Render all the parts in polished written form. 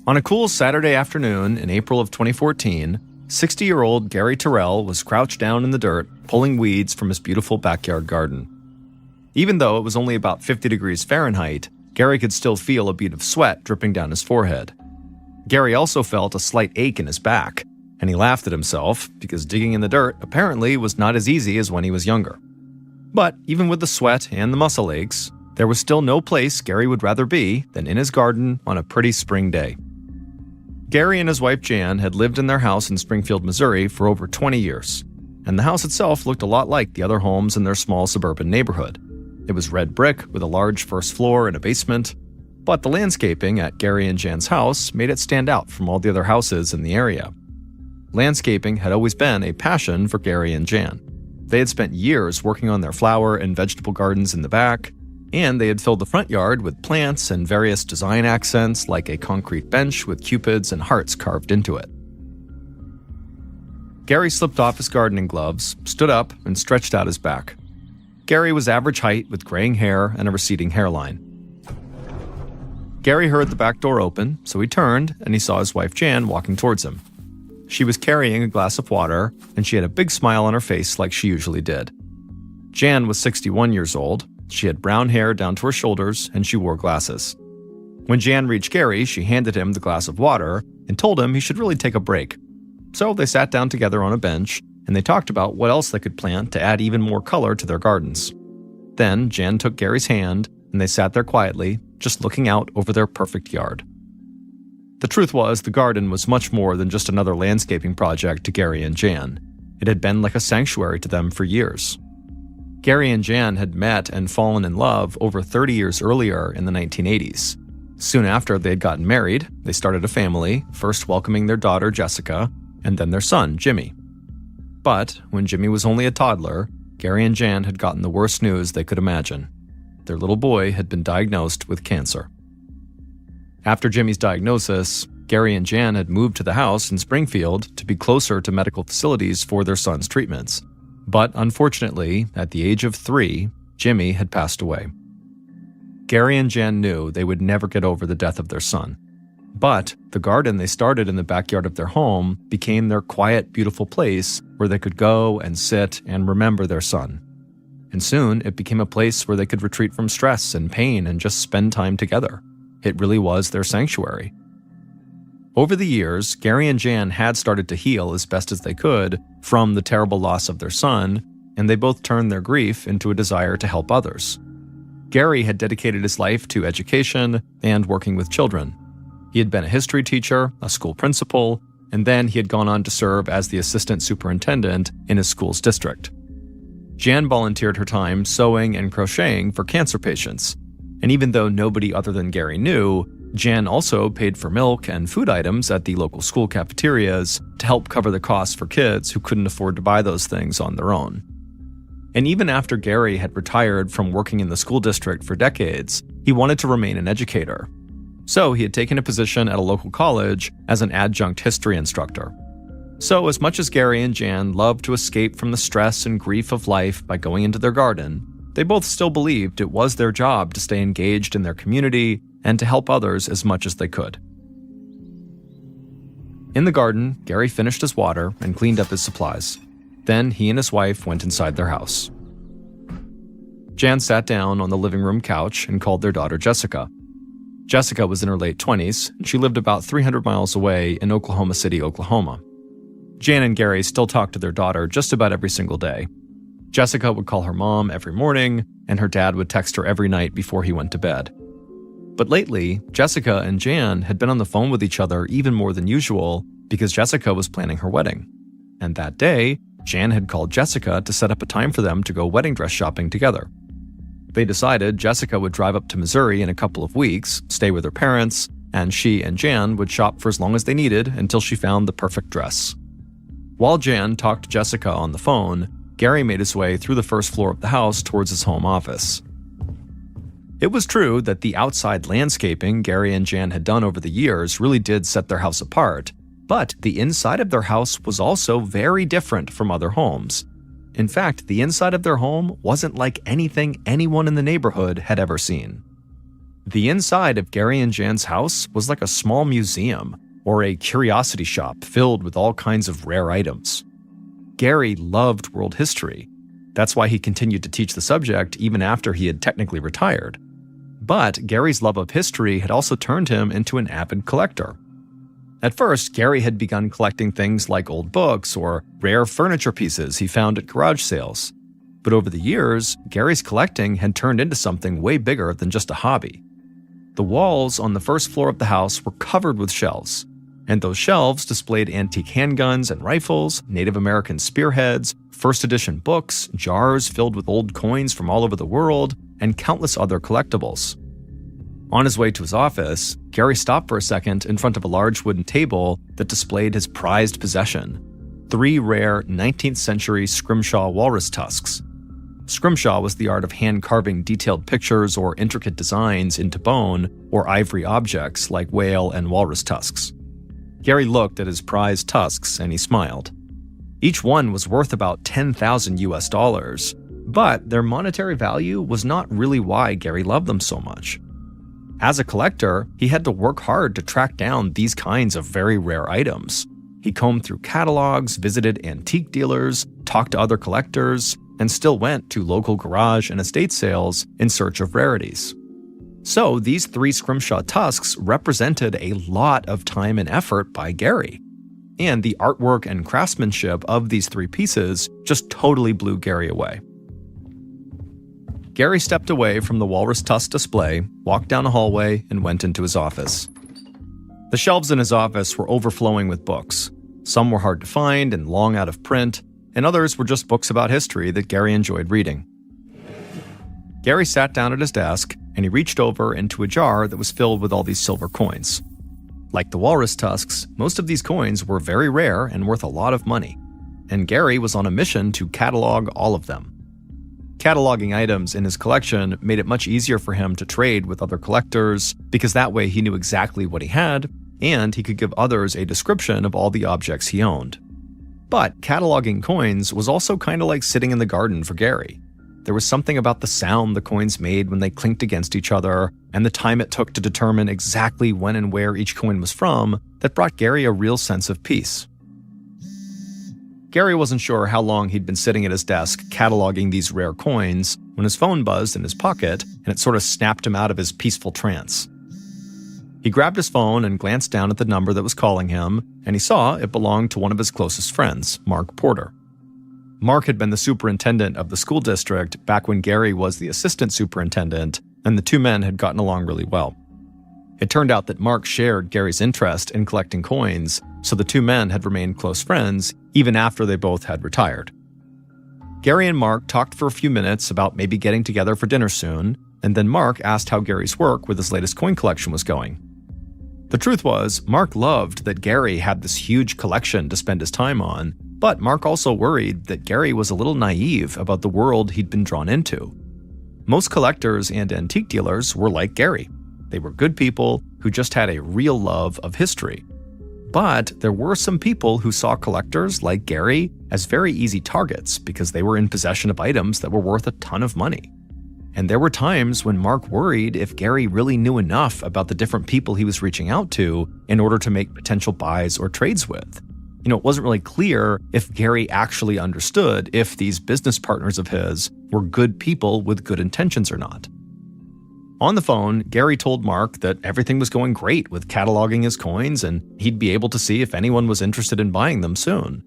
On a cool Saturday afternoon in April of 2014, 60-year-old Gary Terrell was crouched down in the dirt, pulling weeds from his beautiful backyard garden. Even though it was only about 50 degrees Fahrenheit, Gary could still feel a bead of sweat dripping down his forehead. Gary also felt a slight ache in his back, and he laughed at himself because digging in the dirt apparently was not as easy as when he was younger. But even with the sweat and the muscle aches, there was still no place Gary would rather be than in his garden on a pretty spring day. Gary and his wife Jan had lived in their house in Springfield, Missouri for over 20 years, and the house itself looked a lot like the other homes in their small suburban neighborhood. It was red brick with a large first floor and a basement, but the landscaping at Gary and Jan's house made it stand out from all the other houses in the area. Landscaping had always been a passion for Gary and Jan. They had spent years working on their flower and vegetable gardens in the back, and they had filled the front yard with plants and various design accents like a concrete bench with cupids and hearts carved into it. Gary slipped off his gardening gloves, stood up, and stretched out his back. Gary was average height with graying hair and a receding hairline. Gary heard the back door open, so he turned and he saw his wife Jan walking towards him. She was carrying a glass of water, and she had a big smile on her face like she usually did. Jan was 61 years old. She had brown hair down to her shoulders, and she wore glasses. When Jan reached Gary, she handed him the glass of water and told him he should really take a break. So they sat down together on a bench, and they talked about what else they could plant to add even more color to their gardens. Then Jan took Gary's hand, and they sat there quietly, just looking out over their perfect yard. The truth was, the garden was much more than just another landscaping project to Gary and Jan. It had been like a sanctuary to them for years. Gary and Jan had met and fallen in love over 30 years earlier in the 1980s. Soon after they had gotten married, they started a family, first welcoming their daughter Jessica, and then their son Jimmy. But when Jimmy was only a toddler, Gary and Jan had gotten the worst news they could imagine. Their little boy had been diagnosed with cancer. After Jimmy's diagnosis, Gary and Jan had moved to the house in Springfield to be closer to medical facilities for their son's treatments. But unfortunately, at the age of 3, Jimmy had passed away. Gary and Jan knew they would never get over the death of their son. But the garden they started in the backyard of their home became their quiet, beautiful place where they could go and sit and remember their son. And soon, it became a place where they could retreat from stress and pain and just spend time together. It really was their sanctuary. Over the years, Gary and Jan had started to heal as best as they could from the terrible loss of their son, and they both turned their grief into a desire to help others. Gary had dedicated his life to education and working with children. He had been a history teacher, a school principal, and then he had gone on to serve as the assistant superintendent in his school's district. Jan volunteered her time sewing and crocheting for cancer patients, and even though nobody other than Gary knew, Jan also paid for milk and food items at the local school cafeterias to help cover the costs for kids who couldn't afford to buy those things on their own. And even after Gary had retired from working in the school district for decades, he wanted to remain an educator. So he had taken a position at a local college as an adjunct history instructor. So as much as Gary and Jan loved to escape from the stress and grief of life by going into their garden, they both still believed it was their job to stay engaged in their community and to help others as much as they could. In the garden, Gary finished his water and cleaned up his supplies. Then he and his wife went inside their house. Jan sat down on the living room couch and called their daughter Jessica. Jessica was in her late 20s, and she lived about 300 miles away in Oklahoma City, Oklahoma. Jan and Gary still talked to their daughter just about every single day. Jessica would call her mom every morning, and her dad would text her every night before he went to bed. But lately, Jessica and Jan had been on the phone with each other even more than usual because Jessica was planning her wedding. And that day, Jan had called Jessica to set up a time for them to go wedding dress shopping together. They decided Jessica would drive up to Missouri in a couple of weeks, stay with her parents, and she and Jan would shop for as long as they needed until she found the perfect dress. While Jan talked to Jessica on the phone, Gary made his way through the first floor of the house towards his home office. It was true that the outside landscaping Gary and Jan had done over the years really did set their house apart, but the inside of their house was also very different from other homes. In fact, the inside of their home wasn't like anything anyone in the neighborhood had ever seen. The inside of Gary and Jan's house was like a small museum or a curiosity shop filled with all kinds of rare items. Gary loved world history. That's why he continued to teach the subject even after he had technically retired. But Gary's love of history had also turned him into an avid collector. At first, Gary had begun collecting things like old books or rare furniture pieces he found at garage sales. But over the years, Gary's collecting had turned into something way bigger than just a hobby. The walls on the first floor of the house were covered with shelves, and those shelves displayed antique handguns and rifles, Native American spearheads, first edition books, jars filled with old coins from all over the world, and countless other collectibles. On his way to his office, Gary stopped for a second in front of a large wooden table that displayed his prized possession, 3 rare 19th century scrimshaw walrus tusks. Scrimshaw was the art of hand-carving detailed pictures or intricate designs into bone or ivory objects like whale and walrus tusks. Gary looked at his prized tusks and he smiled. Each one was worth about $10,000, but their monetary value was not really why Gary loved them so much. As a collector, he had to work hard to track down these kinds of very rare items. He combed through catalogs, visited antique dealers, talked to other collectors, and still went to local garage and estate sales in search of rarities. So these 3 scrimshaw tusks represented a lot of time and effort by Gary. And the artwork and craftsmanship of these 3 pieces just totally blew Gary away. Gary stepped away from the walrus tusk display, walked down a hallway, and went into his office. The shelves in his office were overflowing with books. Some were hard to find and long out of print, and others were just books about history that Gary enjoyed reading. Gary sat down at his desk, and he reached over into a jar that was filled with all these silver coins. Like the walrus tusks, most of these coins were very rare and worth a lot of money, and Gary was on a mission to catalog all of them. Cataloging items in his collection made it much easier for him to trade with other collectors because that way he knew exactly what he had, and he could give others a description of all the objects he owned. But cataloging coins was also kind of like sitting in the garden for Gary. There was something about the sound the coins made when they clinked against each other, and the time it took to determine exactly when and where each coin was from, that brought Gary a real sense of peace. Gary wasn't sure how long he'd been sitting at his desk cataloging these rare coins when his phone buzzed in his pocket and it sort of snapped him out of his peaceful trance. He grabbed his phone and glanced down at the number that was calling him, and he saw it belonged to one of his closest friends, Mark Porter. Mark had been the superintendent of the school district back when Gary was the assistant superintendent, and the 2 men had gotten along really well. It turned out that Mark shared Gary's interest in collecting coins, so the 2 men had remained close friends even after they both had retired. Gary and Mark talked for a few minutes about maybe getting together for dinner soon, and then Mark asked how Gary's work with his latest coin collection was going. The truth was, Mark loved that Gary had this huge collection to spend his time on, but Mark also worried that Gary was a little naive about the world he'd been drawn into. Most collectors and antique dealers were like Gary. They were good people who just had a real love of history. But there were some people who saw collectors like Gary as very easy targets because they were in possession of items that were worth a ton of money. And there were times when Mark worried if Gary really knew enough about the different people he was reaching out to in order to make potential buys or trades with. It wasn't really clear if Gary actually understood if these business partners of his were good people with good intentions or not. On the phone, Gary told Mark that everything was going great with cataloging his coins and he'd be able to see if anyone was interested in buying them soon.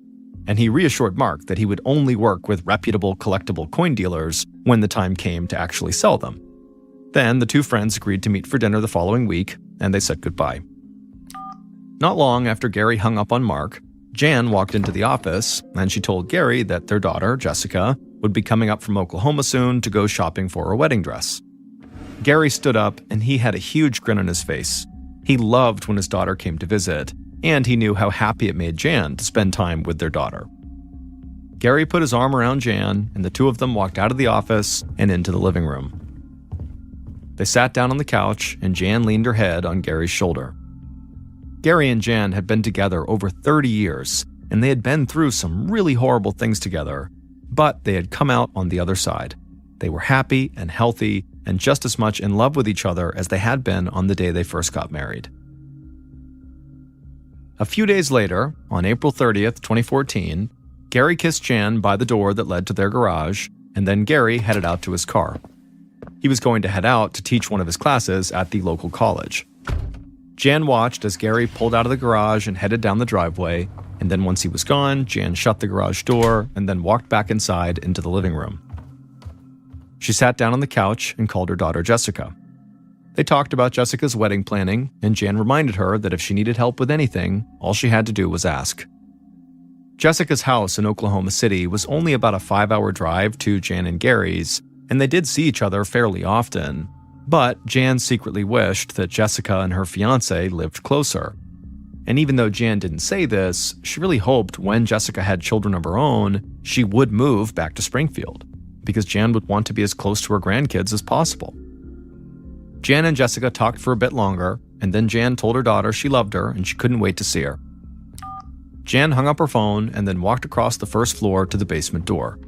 And he reassured Mark that he would only work with reputable collectible coin dealers when the time came to actually sell them. Then the 2 friends agreed to meet for dinner the following week, and they said goodbye. Not long after Gary hung up on Mark, Jan walked into the office, and she told Gary that their daughter, Jessica, would be coming up from Oklahoma soon to go shopping for her wedding dress. Gary stood up, and he had a huge grin on his face. He loved when his daughter came to visit, and he knew how happy it made Jan to spend time with their daughter. Gary put his arm around Jan, and the 2 of them walked out of the office and into the living room. They sat down on the couch, and Jan leaned her head on Gary's shoulder. Gary and Jan had been together over 30 years, and they had been through some really horrible things together, but they had come out on the other side. They were happy and healthy and just as much in love with each other as they had been on the day they first got married. A few days later, on April 30th, 2014, Gary kissed Jan by the door that led to their garage, and then Gary headed out to his car. He was going to head out to teach one of his classes at the local college. Jan watched as Gary pulled out of the garage and headed down the driveway, and then once he was gone, Jan shut the garage door and then walked back inside into the living room. She sat down on the couch and called her daughter Jessica. They talked about Jessica's wedding planning, and Jan reminded her that if she needed help with anything, all she had to do was ask. Jessica's house in Oklahoma City was only about a 5-hour drive to Jan and Gary's, and they did see each other fairly often. But Jan secretly wished that Jessica and her fiancé lived closer. And even though Jan didn't say this, she really hoped when Jessica had children of her own, she would move back to Springfield, because Jan would want to be as close to her grandkids as possible. Jan and Jessica talked for a bit longer, and then Jan told her daughter she loved her and she couldn't wait to see her. Jan hung up her phone and then walked across the first floor to the basement door.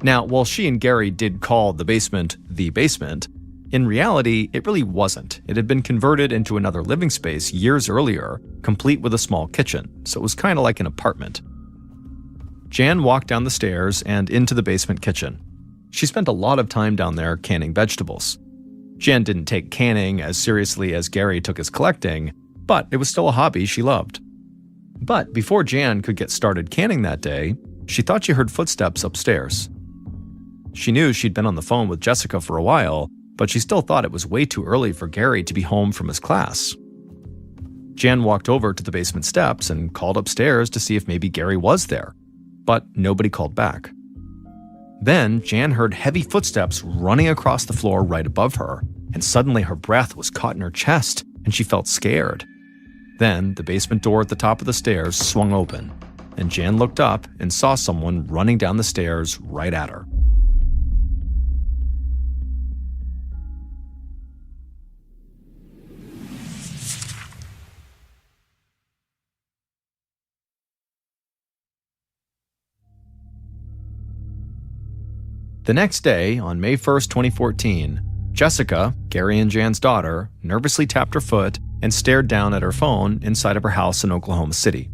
Now, while she and Gary did call the basement, in reality, it really wasn't. It had been converted into another living space years earlier, complete with a small kitchen, so it was kind of like an apartment. Jan walked down the stairs and into the basement kitchen. She spent a lot of time down there canning vegetables. Jan didn't take canning as seriously as Gary took his collecting, but it was still a hobby she loved. But before Jan could get started canning that day, she thought she heard footsteps upstairs. She knew she'd been on the phone with Jessica for a while, but she still thought it was way too early for Gary to be home from his class. Jan walked over to the basement steps and called upstairs to see if maybe Gary was there, but nobody called back. Then Jan heard heavy footsteps running across the floor right above her, and suddenly her breath was caught in her chest and she felt scared. Then the basement door at the top of the stairs swung open, and Jan looked up and saw someone running down the stairs right at her. The next day, on May 1st, 2014, Jessica, Gary and Jan's daughter, nervously tapped her foot and stared down at her phone inside of her house in Oklahoma City.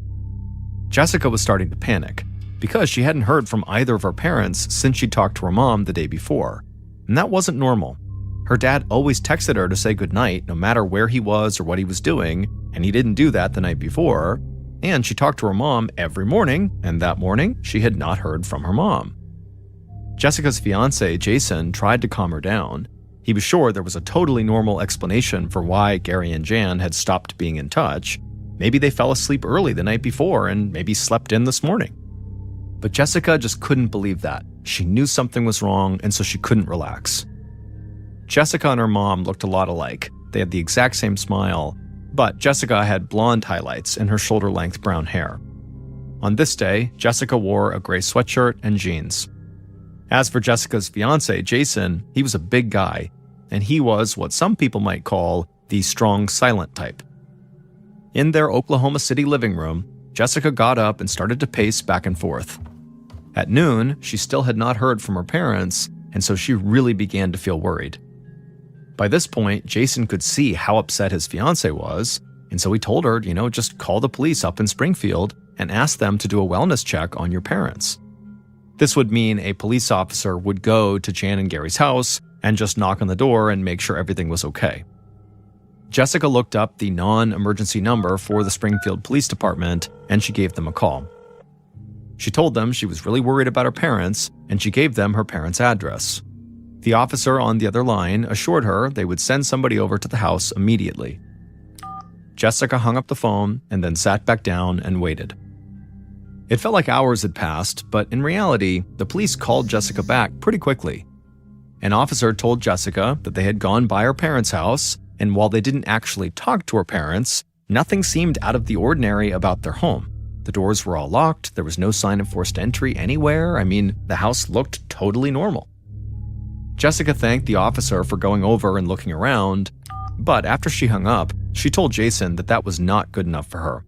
Jessica was starting to panic because she hadn't heard from either of her parents since she'd talked to her mom the day before, and that wasn't normal. Her dad always texted her to say goodnight no matter where he was or what he was doing, and he didn't do that the night before, and she talked to her mom every morning, and that morning she had not heard from her mom. Jessica's fiancé, Jason, tried to calm her down. He was sure there was a totally normal explanation for why Gary and Jan had stopped being in touch. Maybe they fell asleep early the night before and maybe slept in this morning. But Jessica just couldn't believe that. She knew something was wrong, and so she couldn't relax. Jessica and her mom looked a lot alike. They had the exact same smile, but Jessica had blonde highlights in her shoulder-length brown hair. On this day, Jessica wore a gray sweatshirt and jeans. As for Jessica's fiancé, Jason, he was a big guy, and he was what some people might call the strong, silent type. In their Oklahoma City living room, Jessica got up and started to pace back and forth. At noon, she still had not heard from her parents, and so she really began to feel worried. By this point, Jason could see how upset his fiancé was, and so he told her, just call the police up in Springfield and ask them to do a wellness check on your parents. This would mean a police officer would go to Jan and Gary's house and just knock on the door and make sure everything was okay. Jessica looked up the non-emergency number for the Springfield Police Department, and she gave them a call. She told them she was really worried about her parents, and she gave them her parents' address. The officer on the other line assured her they would send somebody over to the house immediately. Jessica hung up the phone and then sat back down and waited. It felt like hours had passed, but in reality, the police called Jessica back pretty quickly. An officer told Jessica that they had gone by her parents' house, and while they didn't actually talk to her parents, nothing seemed out of the ordinary about their home. The doors were all locked, there was no sign of forced entry anywhere. The house looked totally normal. Jessica thanked the officer for going over and looking around, but after she hung up, she told Jason that was not good enough for her.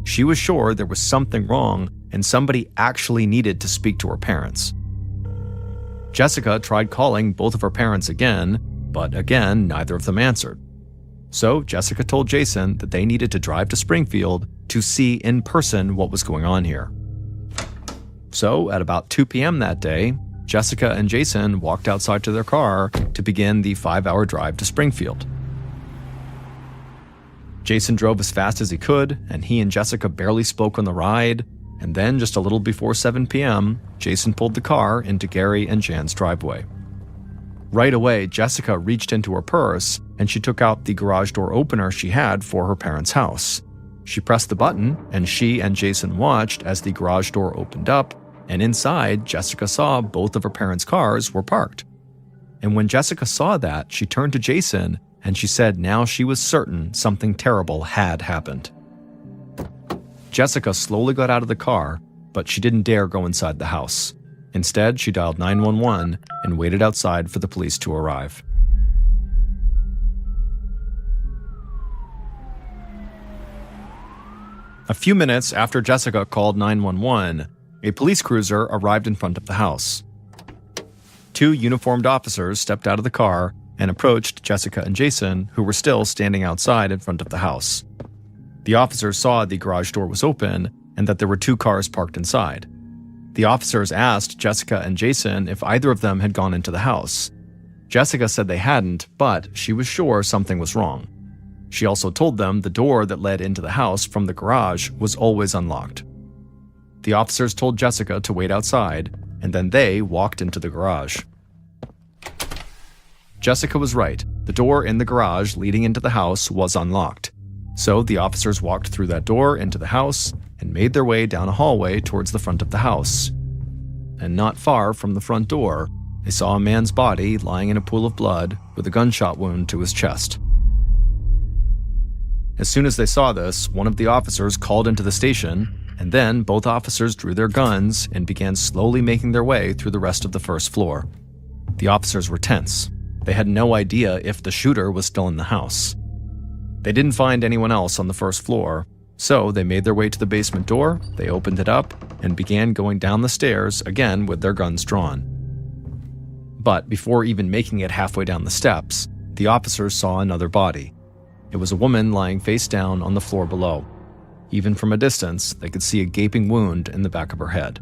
She was sure there was something wrong and somebody actually needed to speak to her parents. Jessica tried calling both of her parents again, but again, neither of them answered. So Jessica told Jason that they needed to drive to Springfield to see in person what was going on here. So at about 2 p.m. that day, Jessica and Jason walked outside to their car to begin the 5-hour drive to Springfield. Jason drove as fast as he could, and he and Jessica barely spoke on the ride, and then just a little before 7 p.m., Jason pulled the car into Gary and Jan's driveway. Right away, Jessica reached into her purse, and she took out the garage door opener she had for her parents' house. She pressed the button, and she and Jason watched as the garage door opened up, and inside, Jessica saw both of her parents' cars were parked. And when Jessica saw that, she turned to Jason, and she said now she was certain something terrible had happened. Jessica slowly got out of the car, but she didn't dare go inside the house. Instead, she dialed 911 and waited outside for the police to arrive. A few minutes after Jessica called 911, a police cruiser arrived in front of the house. 2 uniformed officers stepped out of the car and approached Jessica and Jason, who were still standing outside in front of the house. The officers saw the garage door was open and that there were 2 cars parked inside. The officers asked Jessica and Jason if either of them had gone into the house. Jessica said they hadn't, but she was sure something was wrong. She also told them the door that led into the house from the garage was always unlocked. The officers told Jessica to wait outside, and then they walked into the garage. Jessica was right. The door in the garage leading into the house was unlocked. So the officers walked through that door into the house and made their way down a hallway towards the front of the house. And not far from the front door, they saw a man's body lying in a pool of blood with a gunshot wound to his chest. As soon as they saw this, one of the officers called into the station, and then both officers drew their guns and began slowly making their way through the rest of the first floor. The officers were tense. They had no idea if the shooter was still in the house. They didn't find anyone else on the first floor, so they made their way to the basement door, they opened it up, and began going down the stairs, again with their guns drawn. But before even making it halfway down the steps, the officers saw another body. It was a woman lying face down on the floor below. Even from a distance, they could see a gaping wound in the back of her head.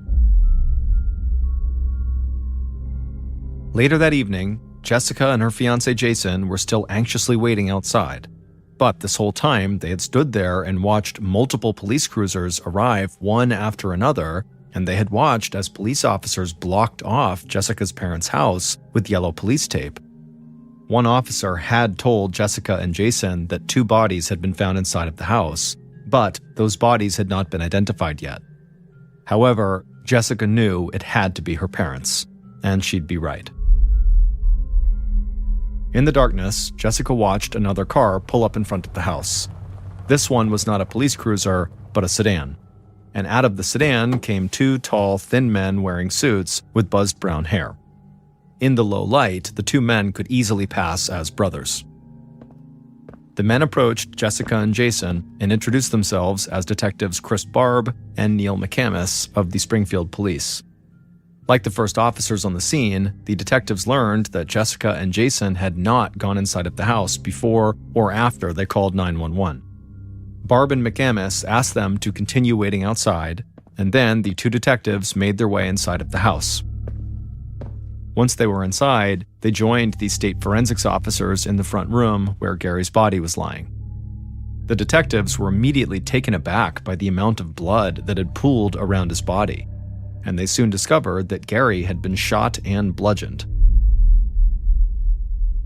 Later that evening, Jessica and her fiancé Jason were still anxiously waiting outside. But this whole time, they had stood there and watched multiple police cruisers arrive one after another, and they had watched as police officers blocked off Jessica's parents' house with yellow police tape. One officer had told Jessica and Jason that 2 bodies had been found inside of the house, but those bodies had not been identified yet. However, Jessica knew it had to be her parents, and she'd be right. In the darkness, Jessica watched another car pull up in front of the house. This one was not a police cruiser, but a sedan. And out of the sedan came 2 tall, thin men wearing suits with buzzed brown hair. In the low light, the 2 men could easily pass as brothers. The men approached Jessica and Jason and introduced themselves as detectives Chris Barb and Neil McCamus of the Springfield Police. Like the first officers on the scene, the detectives learned that Jessica and Jason had not gone inside of the house before or after they called 911. Barb and McCamus asked them to continue waiting outside, and then the 2 detectives made their way inside of the house. Once they were inside, they joined the state forensics officers in the front room where Gary's body was lying. The detectives were immediately taken aback by the amount of blood that had pooled around his body, and they soon discovered that Gary had been shot and bludgeoned.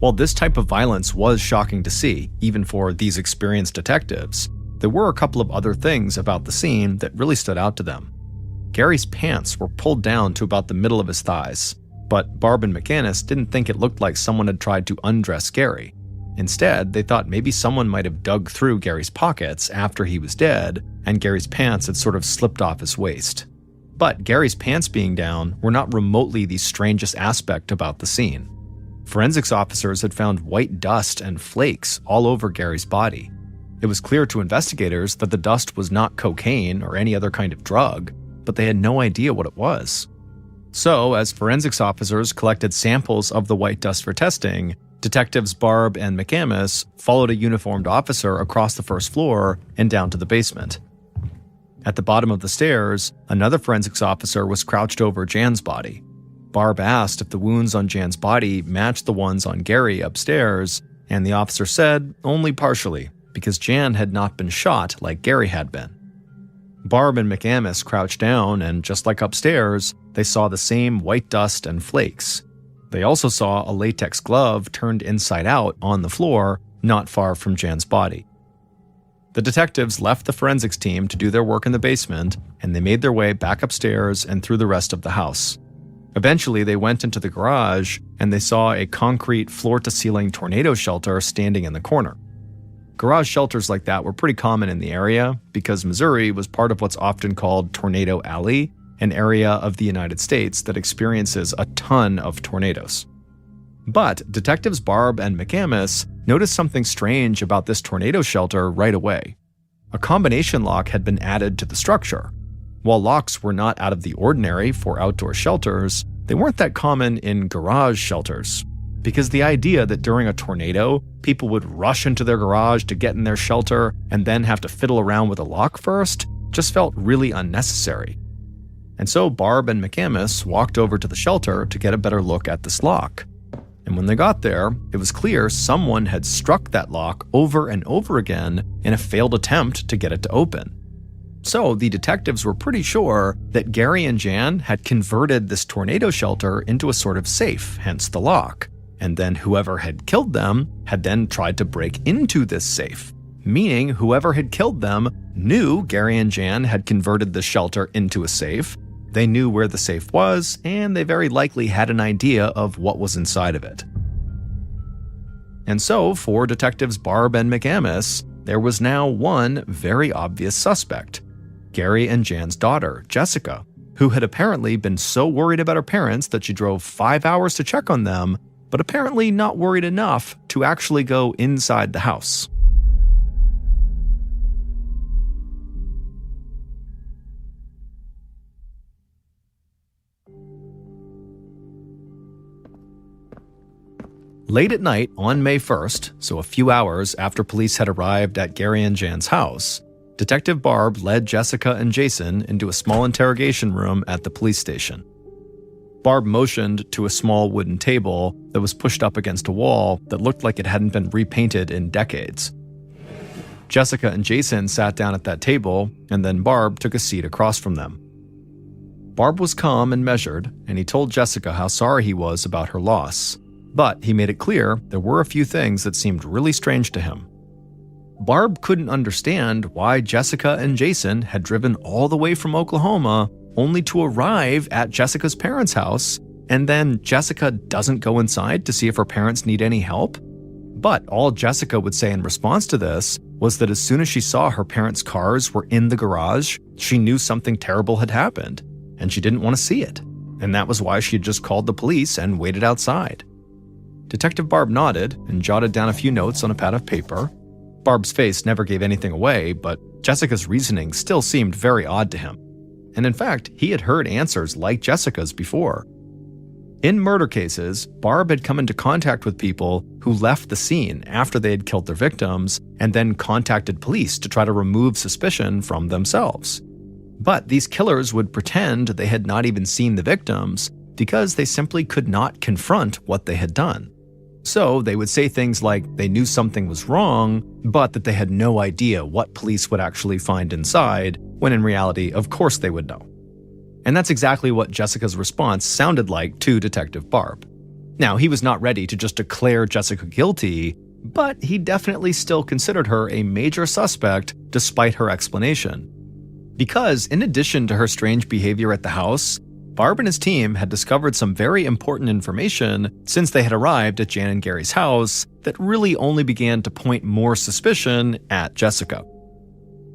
While this type of violence was shocking to see, even for these experienced detectives, there were a couple of other things about the scene that really stood out to them. Gary's pants were pulled down to about the middle of his thighs, but Barb and McCamus didn't think it looked like someone had tried to undress Gary. Instead, they thought maybe someone might have dug through Gary's pockets after he was dead, and Gary's pants had sort of slipped off his waist. But Gary's pants being down were not remotely the strangest aspect about the scene. Forensics officers had found white dust and flakes all over Gary's body. It was clear to investigators that the dust was not cocaine or any other kind of drug, but they had no idea what it was. So, as forensics officers collected samples of the white dust for testing, detectives Barb and McAmis followed a uniformed officer across the first floor and down to the basement. At the bottom of the stairs, another forensics officer was crouched over Jan's body. Barb asked if the wounds on Jan's body matched the ones on Gary upstairs, and the officer said only partially, because Jan had not been shot like Gary had been. Barb and McAmis crouched down, and just like upstairs, they saw the same white dust and flakes. They also saw a latex glove turned inside out on the floor, not far from Jan's body. The detectives left the forensics team to do their work in the basement, and they made their way back upstairs and through the rest of the house. Eventually, they went into the garage, and they saw a concrete floor-to-ceiling tornado shelter standing in the corner. Garage shelters like that were pretty common in the area because Missouri was part of what's often called Tornado Alley, an area of the United States that experiences a ton of tornadoes. But detectives Barb and McAmis noticed something strange about this tornado shelter right away. A combination lock had been added to the structure. While locks were not out of the ordinary for outdoor shelters, they weren't that common in garage shelters. Because the idea that during a tornado, people would rush into their garage to get in their shelter and then have to fiddle around with a lock first just felt really unnecessary. And so Barb and McAmis walked over to the shelter to get a better look at this lock. And when they got there, it was clear someone had struck that lock over and over again in a failed attempt to get it to open. So the detectives were pretty sure that Gary and Jan had converted this tornado shelter into a sort of safe, hence the lock. And then whoever had killed them had then tried to break into this safe, meaning whoever had killed them knew Gary and Jan had converted the shelter into a safe. They knew where the safe was, and they very likely had an idea of what was inside of it. And so, for detectives Barb and McAmis, there was now one very obvious suspect: Gary and Jan's daughter, Jessica, who had apparently been so worried about her parents that she drove 5 hours to check on them, but apparently not worried enough to actually go inside the house. Late at night on May 1st, so a few hours after police had arrived at Gary and Jan's house, Detective Barb led Jessica and Jason into a small interrogation room at the police station. Barb motioned to a small wooden table that was pushed up against a wall that looked like it hadn't been repainted in decades. Jessica and Jason sat down at that table, and then Barb took a seat across from them. Barb was calm and measured, and he told Jessica how sorry he was about her loss. But he made it clear there were a few things that seemed really strange to him. Barb couldn't understand why Jessica and Jason had driven all the way from Oklahoma only to arrive at Jessica's parents' house, and then Jessica doesn't go inside to see if her parents need any help. But all Jessica would say in response to this was that as soon as she saw her parents' cars were in the garage, she knew something terrible had happened, and she didn't want to see it. And that was why she had just called the police and waited outside. Detective Barb nodded and jotted down a few notes on a pad of paper. Barb's face never gave anything away, but Jessica's reasoning still seemed very odd to him. And in fact, he had heard answers like Jessica's before. In murder cases, Barb had come into contact with people who left the scene after they had killed their victims and then contacted police to try to remove suspicion from themselves. But these killers would pretend they had not even seen the victims because they simply could not confront what they had done. So they would say things like they knew something was wrong, but that they had no idea what police would actually find inside, when in reality, of course they would know. And that's exactly what Jessica's response sounded like to Detective Barb. Now, he was not ready to just declare Jessica guilty, but he definitely still considered her a major suspect despite her explanation. Because in addition to her strange behavior at the house, Barb and his team had discovered some very important information since they had arrived at Jan and Gary's house that really only began to point more suspicion at Jessica.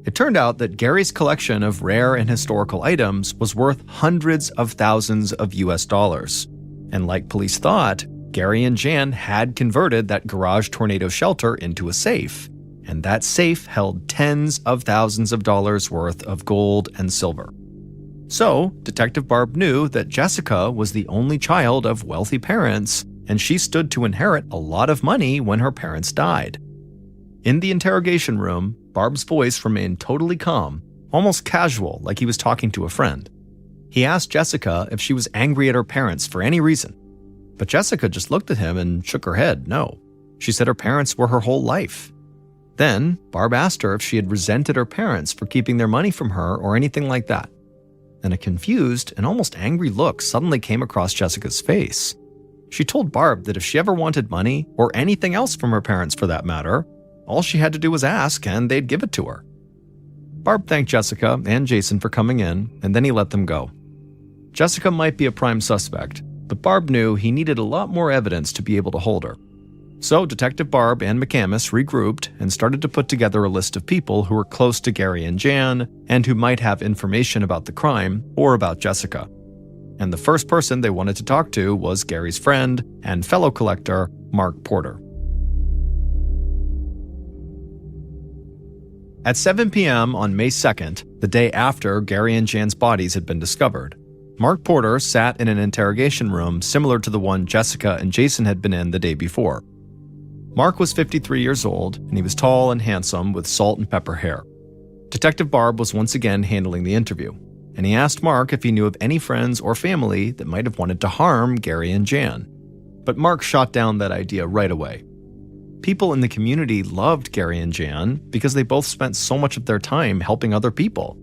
It turned out that Gary's collection of rare and historical items was worth hundreds of thousands of US dollars. And like police thought, Gary and Jan had converted that garage tornado shelter into a safe, and that safe held tens of thousands of dollars worth of gold and silver. So, Detective Barb knew that Jessica was the only child of wealthy parents, and she stood to inherit a lot of money when her parents died. In the interrogation room, Barb's voice remained totally calm, almost casual, like he was talking to a friend. He asked Jessica if she was angry at her parents for any reason. But Jessica just looked at him and shook her head no. She said her parents were her whole life. Then, Barb asked her if she had resented her parents for keeping their money from her or anything like that. And a confused and almost angry look suddenly came across Jessica's face. She told Barb that if she ever wanted money, or anything else from her parents for that matter, all she had to do was ask and they'd give it to her. Barb thanked Jessica and Jason for coming in, and then he let them go. Jessica might be a prime suspect, but Barb knew he needed a lot more evidence to be able to hold her. So Detective Barb and McCamus regrouped and started to put together a list of people who were close to Gary and Jan and who might have information about the crime or about Jessica. And the first person they wanted to talk to was Gary's friend and fellow collector, Mark Porter. At 7 p.m. on May 2nd, the day after Gary and Jan's bodies had been discovered, Mark Porter sat in an interrogation room similar to the one Jessica and Jason had been in the day before. Mark was 53 years old, and he was tall and handsome with salt and pepper hair. Detective Barb was once again handling the interview, and he asked Mark if he knew of any friends or family that might have wanted to harm Gary and Jan. But Mark shot down that idea right away. People in the community loved Gary and Jan because they both spent so much of their time helping other people.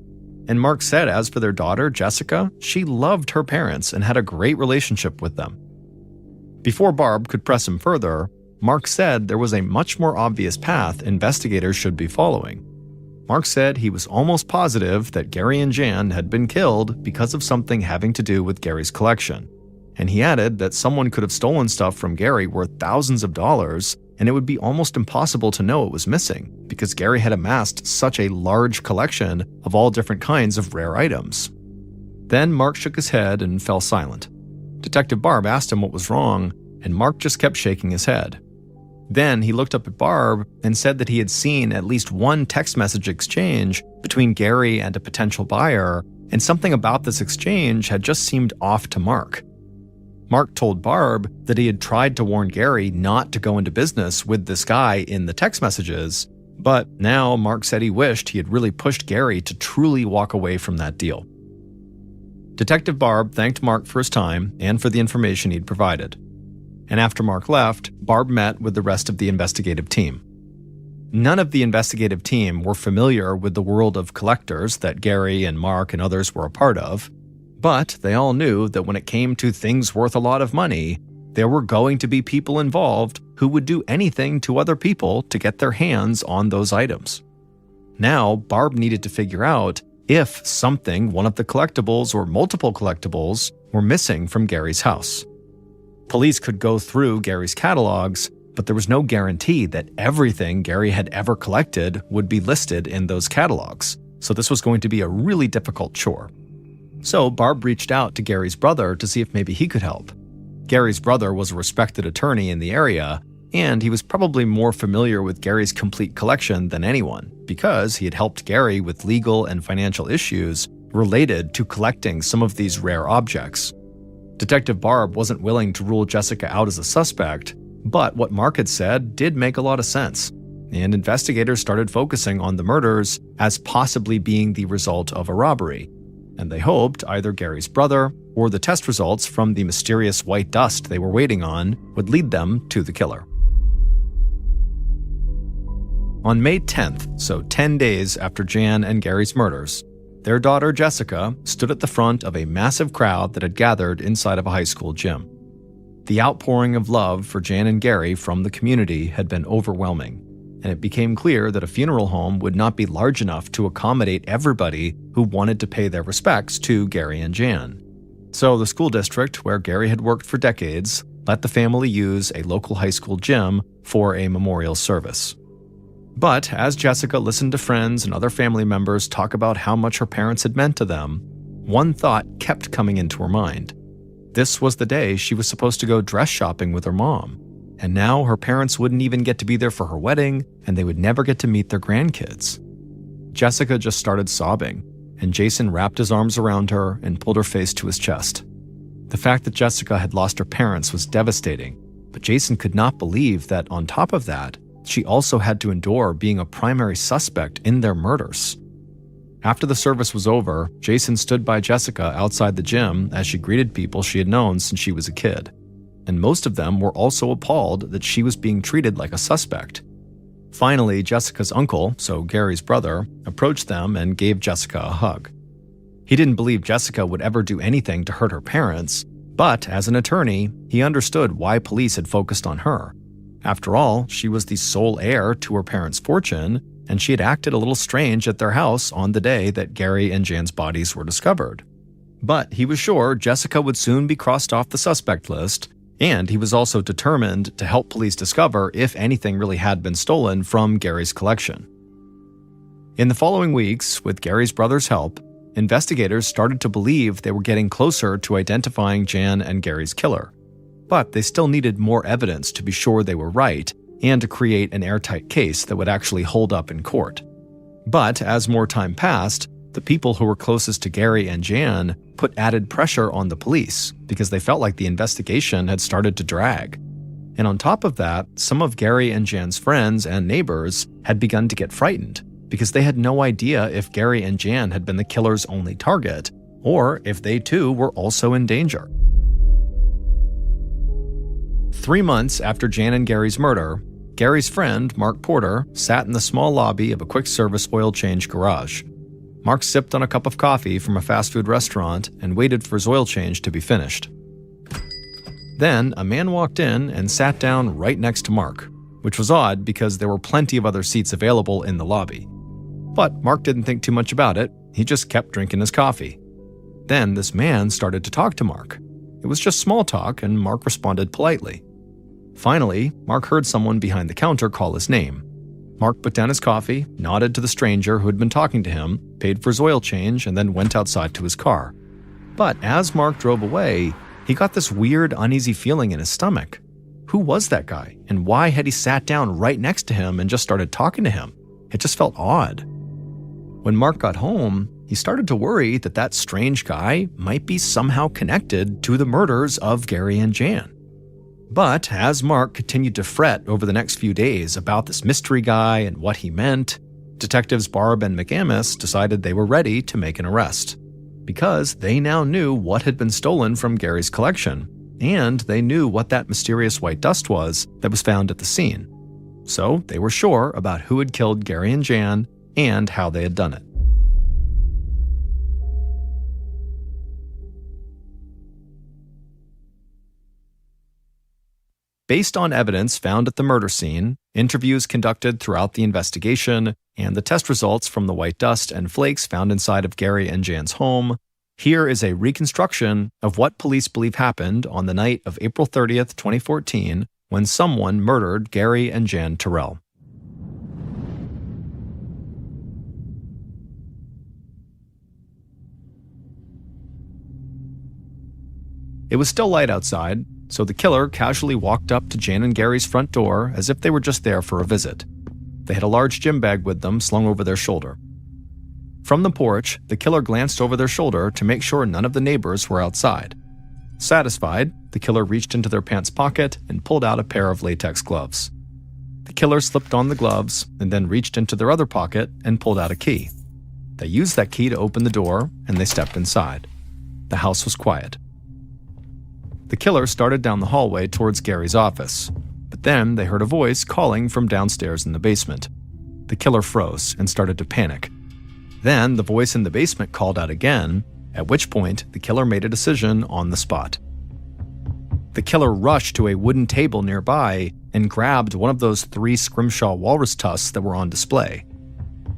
And Mark said as for their daughter, Jessica, she loved her parents and had a great relationship with them. Before Barb could press him further, Mark said there was a much more obvious path investigators should be following. Mark said he was almost positive that Gary and Jan had been killed because of something having to do with Gary's collection. And he added that someone could have stolen stuff from Gary worth thousands of dollars, and it would be almost impossible to know it was missing because Gary had amassed such a large collection of all different kinds of rare items. Then Mark shook his head and fell silent. Detective Barb asked him what was wrong, and Mark just kept shaking his head. Then he looked up at Barb and said that he had seen at least one text message exchange between Gary and a potential buyer, and something about this exchange had just seemed off to Mark. Mark told Barb that he had tried to warn Gary not to go into business with this guy in the text messages, but now Mark said he wished he had really pushed Gary to truly walk away from that deal. Detective Barb thanked Mark for his time and for the information he'd provided. And after Mark left, Barb met with the rest of the investigative team. None of the investigative team were familiar with the world of collectors that Gary and Mark and others were a part of, but they all knew that when it came to things worth a lot of money, there were going to be people involved who would do anything to other people to get their hands on those items. Now, Barb needed to figure out if something, one of the collectibles or multiple collectibles, were missing from Gary's house. Police could go through Gary's catalogs, but there was no guarantee that everything Gary had ever collected would be listed in those catalogs, so this was going to be a really difficult chore. So Barb reached out to Gary's brother to see if maybe he could help. Gary's brother was a respected attorney in the area, and he was probably more familiar with Gary's complete collection than anyone, because he had helped Gary with legal and financial issues related to collecting some of these rare objects. Detective Barb wasn't willing to rule Jessica out as a suspect, but what Mark had said did make a lot of sense, and investigators started focusing on the murders as possibly being the result of a robbery, and they hoped either Gary's brother or the test results from the mysterious white dust they were waiting on would lead them to the killer. On May 10th, so 10 days after Jan and Gary's murders, their daughter Jessica stood at the front of a massive crowd that had gathered inside of a high school gym. The outpouring of love for Jan and Gary from the community had been overwhelming, and it became clear that a funeral home would not be large enough to accommodate everybody who wanted to pay their respects to Gary and Jan. So the school district, where Gary had worked for decades, let the family use a local high school gym for a memorial service. But as Jessica listened to friends and other family members talk about how much her parents had meant to them, one thought kept coming into her mind. This was the day she was supposed to go dress shopping with her mom, and now her parents wouldn't even get to be there for her wedding, and they would never get to meet their grandkids. Jessica just started sobbing, and Jason wrapped his arms around her and pulled her face to his chest. The fact that Jessica had lost her parents was devastating, but Jason could not believe that on top of that, she also had to endure being a primary suspect in their murders. After the service was over, Jason stood by Jessica outside the gym as she greeted people she had known since she was a kid. And most of them were also appalled that she was being treated like a suspect. Finally, Jessica's uncle, so Gary's brother, approached them and gave Jessica a hug. He didn't believe Jessica would ever do anything to hurt her parents, but as an attorney, he understood why police had focused on her. After all, she was the sole heir to her parents' fortune, and she had acted a little strange at their house on the day that Gary and Jan's bodies were discovered. But he was sure Jessica would soon be crossed off the suspect list, and he was also determined to help police discover if anything really had been stolen from Gary's collection. In the following weeks, with Gary's brother's help, investigators started to believe they were getting closer to identifying Jan and Gary's killer. But they still needed more evidence to be sure they were right and to create an airtight case that would actually hold up in court. But as more time passed, the people who were closest to Gary and Jan put added pressure on the police because they felt like the investigation had started to drag. And on top of that, some of Gary and Jan's friends and neighbors had begun to get frightened because they had no idea if Gary and Jan had been the killer's only target or if they too were also in danger. 3 months after Jan and Gary's murder, Gary's friend, Mark Porter, sat in the small lobby of a quick-service oil change garage. Mark sipped on a cup of coffee from a fast food restaurant and waited for his oil change to be finished. Then, a man walked in and sat down right next to Mark, which was odd because there were plenty of other seats available in the lobby. But Mark didn't think too much about it. He just kept drinking his coffee. Then this man started to talk to Mark. It was just small talk, and Mark responded politely. Finally, Mark heard someone behind the counter call his name. Mark put down his coffee, nodded to the stranger who had been talking to him, paid for his oil change, and then went outside to his car. But as Mark drove away, he got this weird, uneasy feeling in his stomach. Who was that guy, and why had he sat down right next to him and just started talking to him? It just felt odd. When Mark got home, he started to worry that that strange guy might be somehow connected to the murders of Gary and Jan. But as Mark continued to fret over the next few days about this mystery guy and what he meant, Detectives Barb and McAmis decided they were ready to make an arrest. Because they now knew what had been stolen from Gary's collection, and they knew what that mysterious white dust was that was found at the scene. So they were sure about who had killed Gary and Jan and how they had done it. Based on evidence found at the murder scene, interviews conducted throughout the investigation, and the test results from the white dust and flakes found inside of Gary and Jan's home, here is a reconstruction of what police believe happened on the night of April 30th, 2014, when someone murdered Gary and Jan Terrell. It was still light outside, so the killer casually walked up to Jan and Gary's front door as if they were just there for a visit. They had a large gym bag with them slung over their shoulder. From the porch, the killer glanced over their shoulder to make sure none of the neighbors were outside. Satisfied, the killer reached into their pants pocket and pulled out a pair of latex gloves. The killer slipped on the gloves and then reached into their other pocket and pulled out a key. They used that key to open the door, and they stepped inside. The house was quiet. The killer started down the hallway towards Gary's office, but then they heard a voice calling from downstairs in the basement. The killer froze and started to panic. Then the voice in the basement called out again, at which point the killer made a decision on the spot. The killer rushed to a wooden table nearby and grabbed one of those 3 scrimshaw walrus tusks that were on display.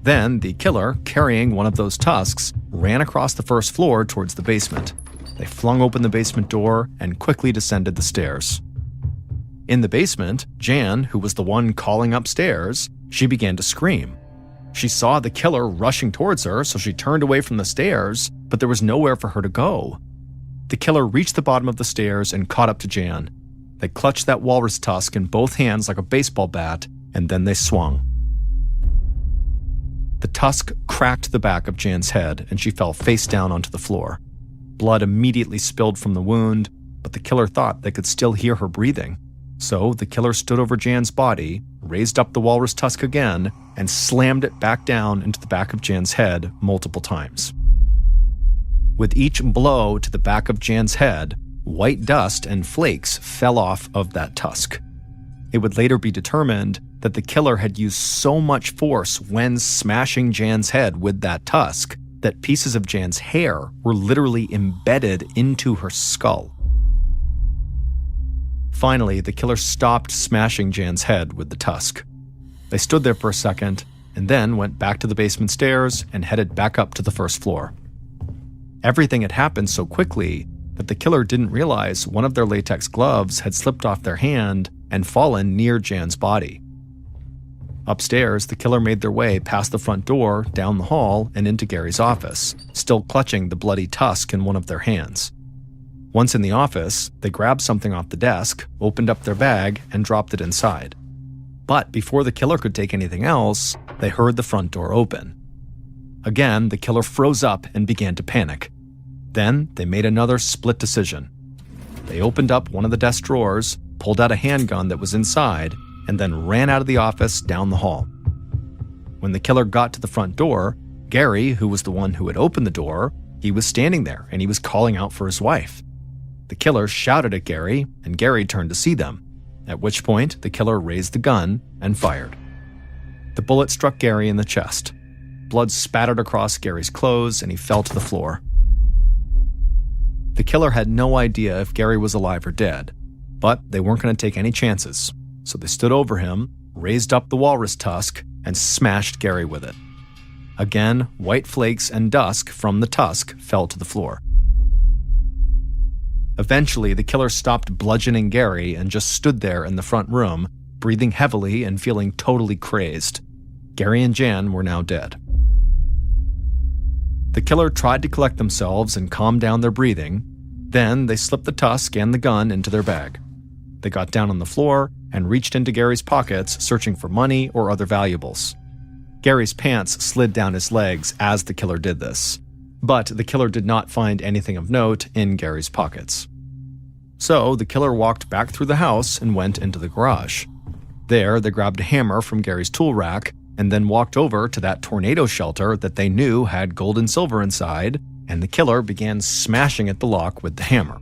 Then the killer, carrying one of those tusks, ran across the first floor towards the basement. They flung open the basement door and quickly descended the stairs. In the basement, Jan, who was the one calling upstairs, she began to scream. She saw the killer rushing towards her, so she turned away from the stairs, but there was nowhere for her to go. The killer reached the bottom of the stairs and caught up to Jan. They clutched that walrus tusk in both hands like a baseball bat, and then they swung. The tusk cracked the back of Jan's head and she fell face down onto the floor. Blood immediately spilled from the wound, but the killer thought they could still hear her breathing. So the killer stood over Jan's body, raised up the walrus tusk again, and slammed it back down into the back of Jan's head multiple times. With each blow to the back of Jan's head, white dust and flakes fell off of that tusk. It would later be determined that the killer had used so much force when smashing Jan's head with that tusk that pieces of Jan's hair were literally embedded into her skull. Finally, the killer stopped smashing Jan's head with the tusk. They stood there for a second and then went back to the basement stairs and headed back up to the first floor. Everything had happened so quickly that the killer didn't realize one of their latex gloves had slipped off their hand and fallen near Jan's body. Upstairs, the killer made their way past the front door, down the hall, and into Gary's office, still clutching the bloody tusk in one of their hands. Once in the office, they grabbed something off the desk, opened up their bag, and dropped it inside. But before the killer could take anything else, they heard the front door open. Again, the killer froze up and began to panic. Then they made another split decision. They opened up one of the desk drawers, pulled out a handgun that was inside, and then ran out of the office down the hall. When the killer got to the front door, Gary, who was the one who had opened the door, he was standing there and he was calling out for his wife. The killer shouted at Gary, and Gary turned to see them, at which point the killer raised the gun and fired. The bullet struck Gary in the chest. Blood spattered across Gary's clothes and he fell to the floor. The killer had no idea if Gary was alive or dead, but they weren't going to take any chances, so they stood over him, raised up the walrus tusk, and smashed Gary with it. Again, white flakes and dust from the tusk fell to the floor. Eventually, the killer stopped bludgeoning Gary and just stood there in the front room, breathing heavily and feeling totally crazed. Gary and Jan were now dead. The killer tried to collect themselves and calm down their breathing. Then they slipped the tusk and the gun into their bag. They got down on the floor and reached into Gary's pockets, searching for money or other valuables. Gary's pants slid down his legs as the killer did this, but the killer did not find anything of note in Gary's pockets. So the killer walked back through the house and went into the garage. There, they grabbed a hammer from Gary's tool rack and then walked over to that tornado shelter that they knew had gold and silver inside, and the killer began smashing at the lock with the hammer.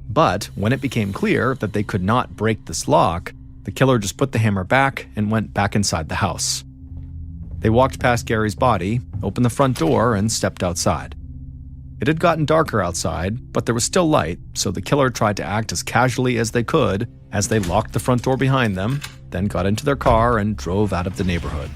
But when it became clear that they could not break this lock, the killer just put the hammer back and went back inside the house. They walked past Gary's body, opened the front door, and stepped outside. It had gotten darker outside, but there was still light, so the killer tried to act as casually as they could as they locked the front door behind them, then got into their car and drove out of the neighborhood.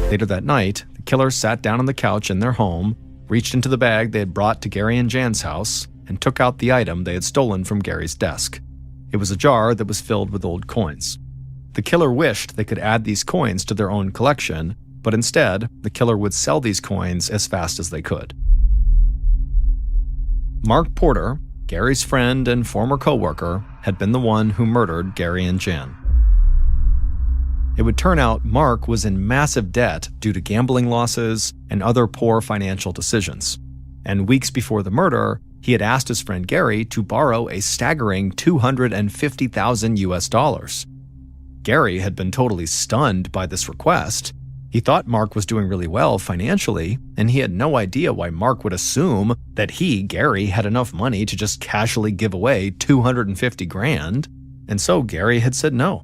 Later that night, the killer sat down on the couch in their home, reached into the bag they had brought to Gary and Jan's house, and took out the item they had stolen from Gary's desk. It was a jar that was filled with old coins. The killer wished they could add these coins to their own collection, but instead, the killer would sell these coins as fast as they could. Mark Porter, Gary's friend and former co-worker, had been the one who murdered Gary and Jan. It would turn out Mark was in massive debt due to gambling losses and other poor financial decisions. And weeks before the murder, he had asked his friend Gary to borrow a staggering $250,000. Gary had been totally stunned by this request. He thought Mark was doing really well financially, and he had no idea why Mark would assume that he, Gary, had enough money to just casually give away $250,000, and so Gary had said no.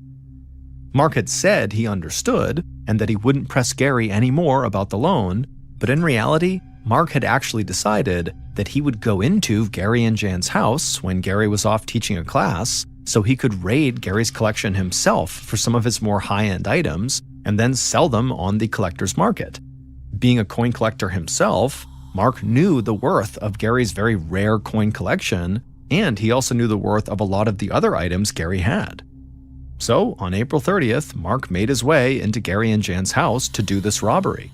Mark had said he understood and that he wouldn't press Gary anymore about the loan, but in reality, Mark had actually decided that he would go into Gary and Jan's house when Gary was off teaching a class so he could raid Gary's collection himself for some of his more high-end items and then sell them on the collector's market. Being a coin collector himself, Mark knew the worth of Gary's very rare coin collection, and he also knew the worth of a lot of the other items Gary had. So, on April 30th, Mark made his way into Gary and Jan's house to do this robbery.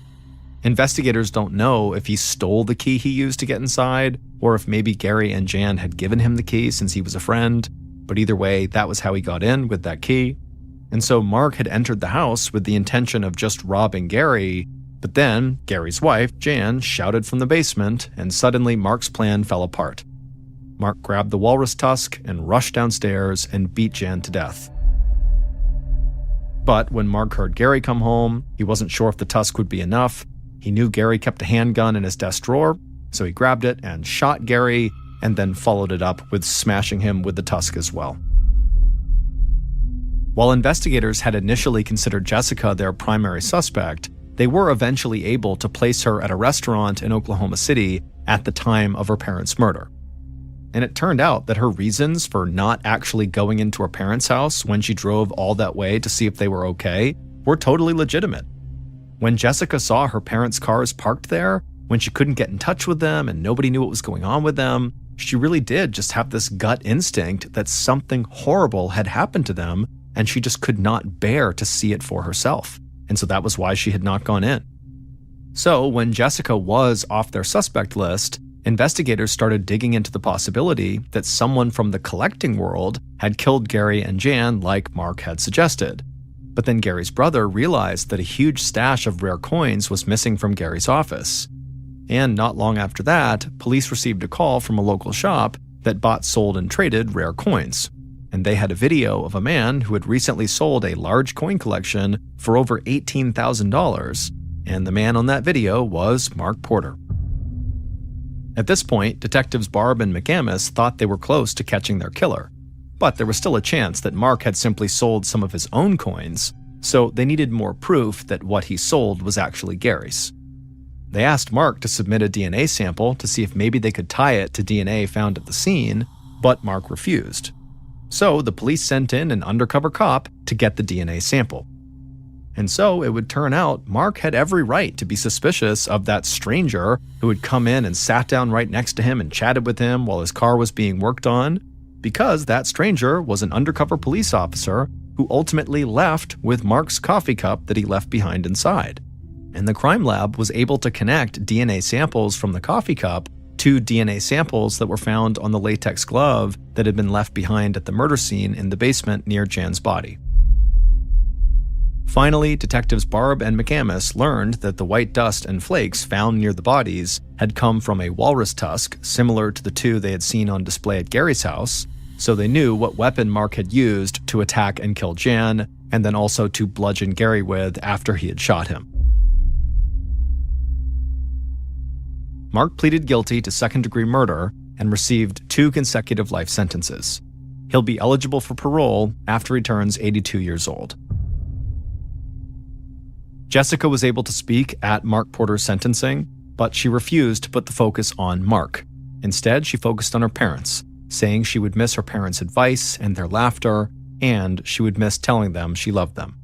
Investigators don't know if he stole the key he used to get inside, or if maybe Gary and Jan had given him the key since he was a friend, but either way, that was how he got in with that key. And so Mark had entered the house with the intention of just robbing Gary, but then Gary's wife, Jan, shouted from the basement, and suddenly Mark's plan fell apart. Mark grabbed the walrus tusk and rushed downstairs and beat Jan to death. But when Mark heard Gary come home, he wasn't sure if the tusk would be enough. He knew Gary kept a handgun in his desk drawer, so he grabbed it and shot Gary, and then followed it up with smashing him with the tusk as well. While investigators had initially considered Jessica their primary suspect, they were eventually able to place her at a restaurant in Oklahoma City at the time of her parents' murder. And it turned out that her reasons for not actually going into her parents' house when she drove all that way to see if they were okay were totally legitimate. When Jessica saw her parents' cars parked there, when she couldn't get in touch with them and nobody knew what was going on with them, she really did just have this gut instinct that something horrible had happened to them, and she just could not bear to see it for herself. And so that was why she had not gone in. So when Jessica was off their suspect list, investigators started digging into the possibility that someone from the collecting world had killed Gary and Jan like Mark had suggested. But then Gary's brother realized that a huge stash of rare coins was missing from Gary's office. And not long after that, police received a call from a local shop that bought, sold, and traded rare coins. And they had a video of a man who had recently sold a large coin collection for over $18,000, and the man on that video was Mark Porter. At this point, detectives Barb and McAmis thought they were close to catching their killer, but there was still a chance that Mark had simply sold some of his own coins, so they needed more proof that what he sold was actually Gary's. They asked Mark to submit a DNA sample to see if maybe they could tie it to DNA found at the scene, but Mark refused. So the police sent in an undercover cop to get the DNA sample. And so it would turn out Mark had every right to be suspicious of that stranger who had come in and sat down right next to him and chatted with him while his car was being worked on, because that stranger was an undercover police officer who ultimately left with Mark's coffee cup that he left behind inside. And the crime lab was able to connect DNA samples from the coffee cup to DNA samples that were found on the latex glove that had been left behind at the murder scene in the basement near Jan's body. Finally, detectives Barb and McAmis learned that the white dust and flakes found near the bodies had come from a walrus tusk similar to the two they had seen on display at Gary's house, so they knew what weapon Mark had used to attack and kill Jan, and then also to bludgeon Gary with after he had shot him. Mark pleaded guilty to second-degree murder and received 2 consecutive life sentences. He'll be eligible for parole after he turns 82 years old. Jessica was able to speak at Mark Porter's sentencing, but she refused to put the focus on Mark. Instead, she focused on her parents, saying she would miss her parents' advice and their laughter, and she would miss telling them she loved them.